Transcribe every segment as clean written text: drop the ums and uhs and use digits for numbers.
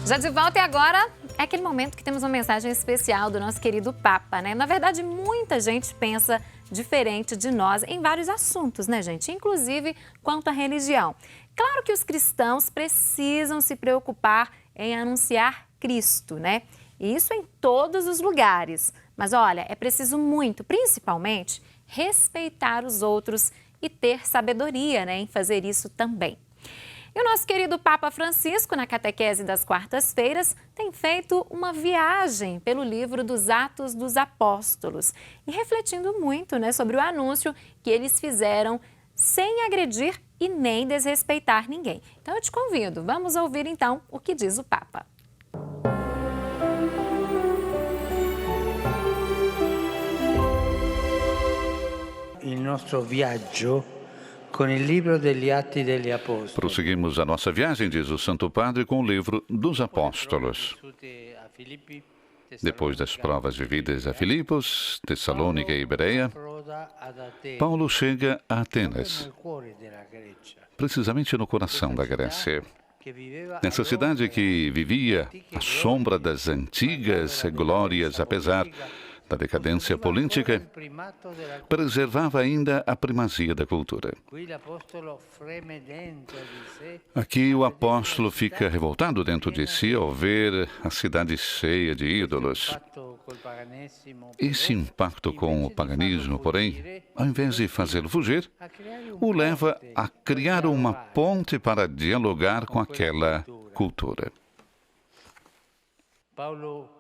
Já de volta e agora é aquele momento que temos uma mensagem especial do nosso querido Papa, né? Na verdade, muita gente pensa diferente de nós em vários assuntos, né, gente? Inclusive quanto à religião. Claro que os cristãos precisam se preocupar em anunciar Cristo, né? E isso em todos os lugares. Mas olha, é preciso muito, principalmente, respeitar os outros e ter sabedoria, né, em fazer isso também. E o nosso querido Papa Francisco, na catequese das quartas-feiras, tem feito uma viagem pelo livro dos Atos dos Apóstolos e refletindo muito, né, sobre o anúncio que eles fizeram sem agredir e nem desrespeitar ninguém. Então eu te convido, vamos ouvir então o que diz o Papa. Il nostro viaggio com o livro degli Atti degli Apostoli. Prosseguimos a nossa viagem, diz o Santo Padre, com o livro dos Apóstolos. Depois das provas vividas a Filipos, Tessalônica e Bereia, Paulo chega a Atenas, precisamente no coração da Grécia. Nessa cidade que vivia à sombra das antigas glórias, apesar da decadência política, preservava ainda a primazia da cultura. Aqui o apóstolo fica revoltado dentro de si ao ver a cidade cheia de ídolos. Esse impacto com o paganismo, porém, ao invés de fazê-lo fugir, o leva a criar uma ponte para dialogar com aquela cultura. Paulo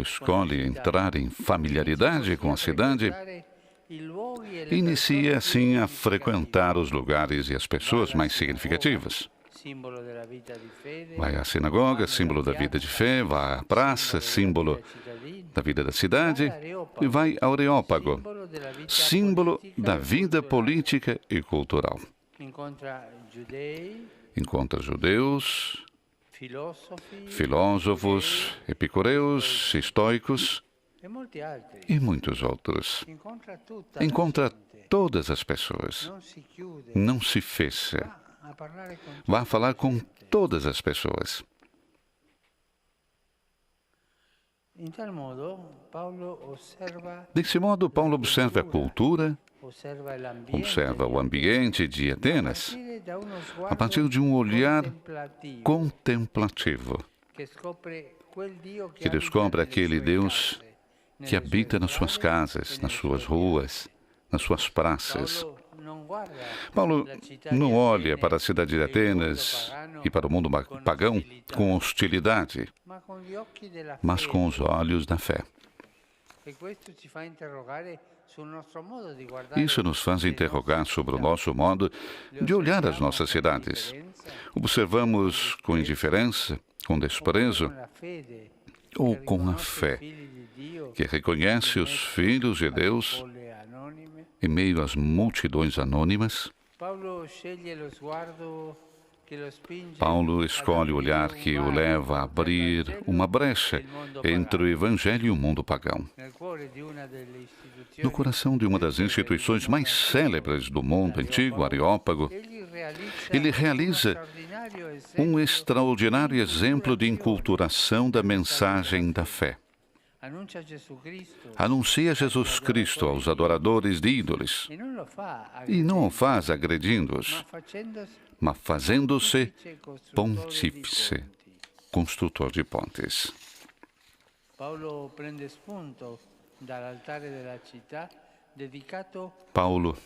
escolhe entrar em familiaridade com a cidade e inicia, assim, a frequentar os lugares e as pessoas mais significativas. Vai à sinagoga, símbolo da vida de fé, vai à praça, símbolo da vida da cidade, e vai ao Areópago, símbolo da vida política e cultural. Encontra judeus, filósofos, epicureus, estoicos e muitos outros. Encontra todas as pessoas. Não se fecha. Vá falar com todas as pessoas. Desse modo, Paulo observa a cultura, observa o ambiente de Atenas a partir de um olhar contemplativo, que descobre aquele Deus que habita nas suas casas, nas suas ruas, nas suas praças. Paulo não olha para a cidade de Atenas e para o mundo pagão com hostilidade, mas com os olhos da fé. Isso nos faz interrogar sobre o nosso modo de olhar as nossas cidades. Observamos com indiferença, com desprezo ou com a fé, que reconhece os filhos de Deus em meio às multidões anônimas? Paulo escolhe o olhar que o leva a abrir uma brecha entre o Evangelho e o mundo pagão. No coração de uma das instituições mais célebres do mundo antigo, Areópago, ele realiza um extraordinário exemplo de inculturação da mensagem da fé. Anuncia Jesus Cristo aos adoradores de ídolos, e não o faz agredindo-os, mas fazendo-se pontífice, construtor de pontes. Paulo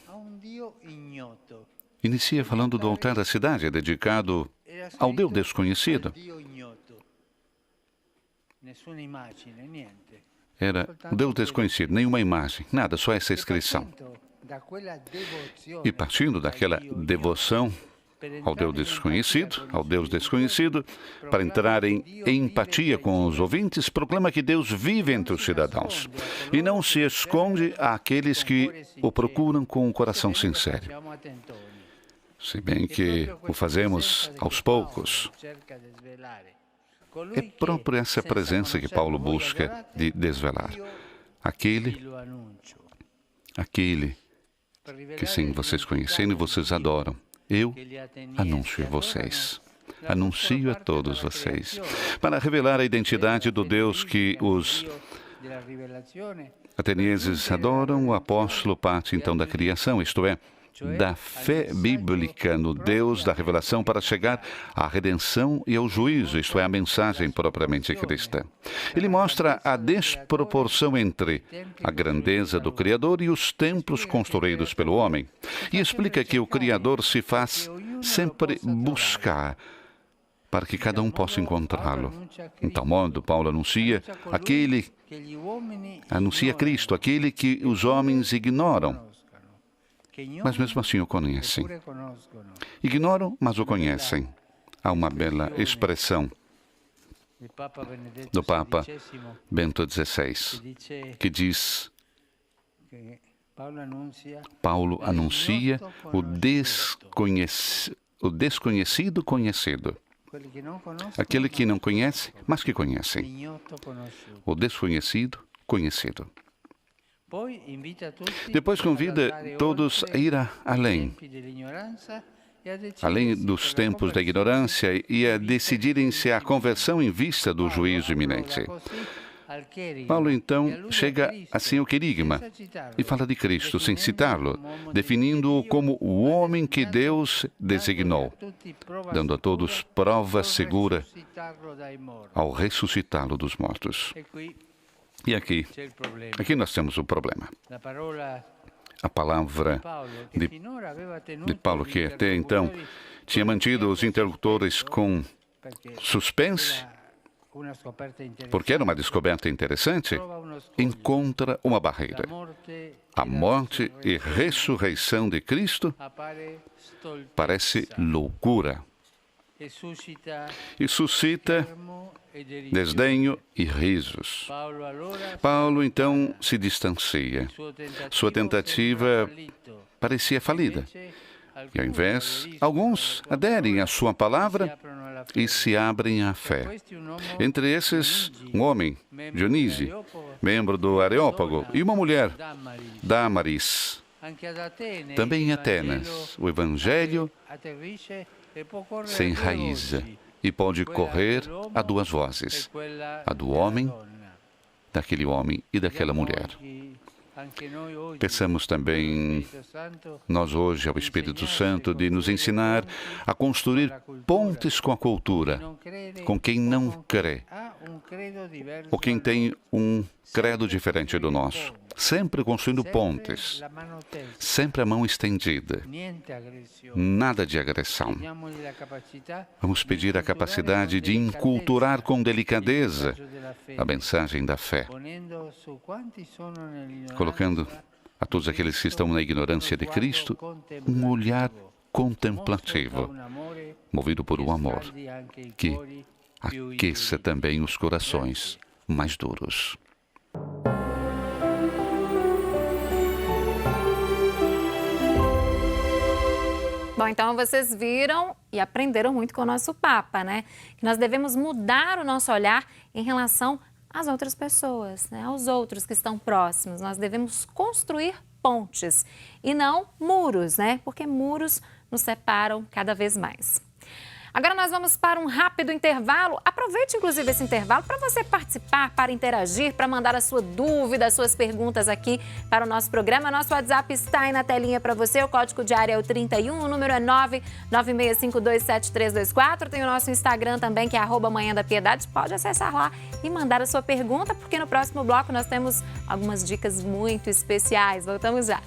inicia falando do altar da cidade, dedicado ao Deus desconhecido. Era o Deus desconhecido, nenhuma imagem, nada, só essa inscrição. E partindo daquela devoção ao Deus desconhecido, para entrar em empatia com os ouvintes, proclama que Deus vive entre os cidadãos e não se esconde àqueles que o procuram com um coração sincero. Se bem que o fazemos aos poucos. É própria essa presença que Paulo busca de desvelar. Aquele que, sem vocês conhecerem, vocês adoram. Eu anuncio a vocês. anuncio a todos vocês. Para revelar a identidade do Deus que os atenienses adoram, o apóstolo parte então da criação, isto é, da fé bíblica no Deus da revelação para chegar à redenção e ao juízo, isto é, a mensagem propriamente cristã. Ele mostra a desproporção entre a grandeza do Criador e os templos construídos pelo homem e explica que o Criador se faz sempre buscar para que cada um possa encontrá-lo. Em tal modo, Paulo anuncia Cristo, aquele que os homens ignoram, mas mesmo assim o conhecem. Ignoram, mas o conhecem. Há uma bela expressão do Papa Bento XVI, que diz: Paulo anuncia o desconhecido conhecido. Aquele que não conhece, mas que conhecem. O desconhecido conhecido. Depois convida todos a ir além dos tempos da ignorância e a decidirem-se à conversão em vista do juízo iminente. Paulo, então, chega assim ao querigma e fala de Cristo, sem citá-lo, definindo-o como o homem que Deus designou, dando a todos prova segura ao ressuscitá-lo dos mortos. E aqui nós temos o problema. A palavra de Paulo, que até então tinha mantido os interlocutores com suspense, porque era uma descoberta interessante, encontra uma barreira. A morte e ressurreição de Cristo parece loucura e suscita desdenho e risos. Paulo, então, se distancia. Sua tentativa parecia falida. E, ao invés, alguns aderem à sua palavra e se abrem à fé. Entre esses, um homem, Dionísio, membro do Areópago, e uma mulher, Damaris. Também em Atenas, o Evangelho se enraiza e pode correr a duas vozes, a do homem, daquele homem e daquela mulher. Peçamos também, nós hoje, ao Espírito Santo, de nos ensinar a construir pontes com a cultura, com quem não crê, ou quem tem um credo diferente do nosso. Sempre construindo pontes, sempre a mão estendida, nada de agressão. Vamos pedir a capacidade de inculturar com delicadeza a mensagem da fé, colocando a todos aqueles que estão na ignorância de Cristo um olhar contemplativo, movido por um amor que aqueça também os corações mais duros. Bom, então vocês viram e aprenderam muito com o nosso Papa, né? Que nós devemos mudar o nosso olhar em relação às outras pessoas, né? Aos outros que estão próximos. Nós devemos construir pontes e não muros, né? Porque muros nos separam cada vez mais. Agora nós vamos para um rápido intervalo. Aproveite, inclusive, esse intervalo para você participar, para interagir, para mandar a sua dúvida, as suas perguntas aqui para o nosso programa. Nosso WhatsApp está aí na telinha para você. O código de área é o 31, o número é 996527324. Tem o nosso Instagram também, que é @manhãdapiedade. Pode acessar lá e mandar a sua pergunta, porque no próximo bloco nós temos algumas dicas muito especiais. Voltamos já.